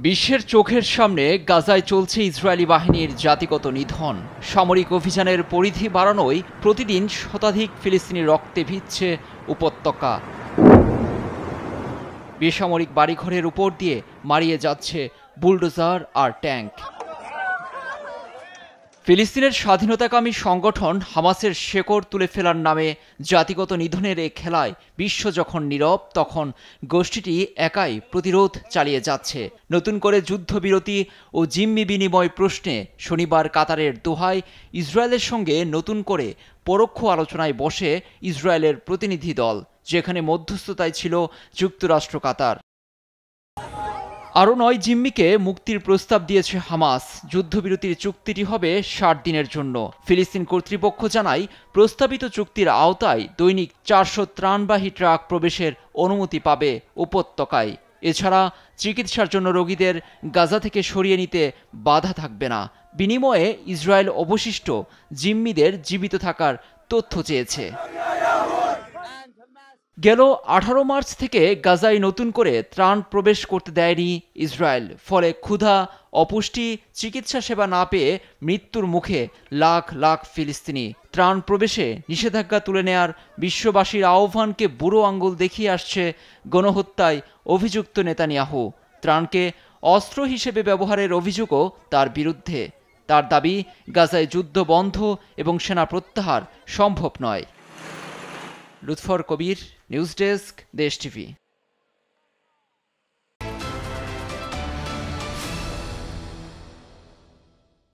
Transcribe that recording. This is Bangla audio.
বিশ্বের চোখের সামনে গাজায় চলছে ইসরায়েলি বাহিনীর জাতিগত নিধন। সামরিক অভিযানের পরিধি বাড়ানোয় প্রতিদিন শতাধিক ফিলিস্তিনি রক্তে ভিজছে উপত্যকা। বেসামরিক বাড়িঘরের উপর দিয়ে মারিয়ে যাচ্ছে বুলডোজার আর ট্যাঙ্ক। ফিলিস্তিনের স্বাধীনতাকামী সংগঠন হামাসের শেকড় তুলে ফেলার নামে জাতিগত নিধনের এ খেলায় বিশ্ব যখন নীরব, তখন গোষ্ঠীটি একাই প্রতিরোধ চালিয়ে যাচ্ছে। নতুন করে যুদ্ধবিরতি ও জিম্মি বিনিময় প্রশ্নে শনিবার কাতারের দোহায় ইসরায়েলের সঙ্গে নতুন করে পরোক্ষ আলোচনায় বসে ইসরায়েলের প্রতিনিধি দল, যেখানে মধ্যস্থতায় ছিল যুক্তরাষ্ট্র, কাতার। আরও ৯ জিম্মিকে মুক্তির প্রস্তাব দিয়েছে হামাস। যুদ্ধবিরতির চুক্তিটি হবে ৬০ দিনের জন্য। ফিলিস্তিন কর্তৃপক্ষ জানায়, প্রস্তাবিত চুক্তির আওতায় দৈনিক ৪০০ ত্রাণবাহী ট্রাক প্রবেশের অনুমতি পাবে উপত্যকায়। এছাড়া চিকিৎসার জন্য রোগীদের গাজা থেকে সরিয়ে নিতে বাধা থাকবে না। বিনিময়ে ইসরায়েল অবশিষ্ট জিম্মিদের জীবিত থাকার তথ্য চেয়েছে। গেল ১৮ মার্চ থেকে গাজায় নতুন করে ত্রাণ প্রবেশ করতে দেয়নি ইসরায়েল। ফলে ক্ষুধা, অপুষ্টি, চিকিৎসা সেবা না পেয়ে মৃত্যুর মুখে লাখ লাখ ফিলিস্তিনি। ত্রাণ প্রবেশে নিষেধাজ্ঞা তুলে নেয়ার বিশ্ববাসীর আহ্বানকে বুড়ো আঙ্গুল দেখিয়ে আসছে গণহত্যায় অভিযুক্ত নেতানিয়াহু। ত্রাণকে অস্ত্র হিসেবে ব্যবহারের অভিযোগও তার বিরুদ্ধে। তার দাবি, গাজায় যুদ্ধ বন্ধ এবং সেনা প্রত্যাহার সম্ভব নয়। লুৎফর কবির, নিউজ ডেস্ক, দেশ টিভি।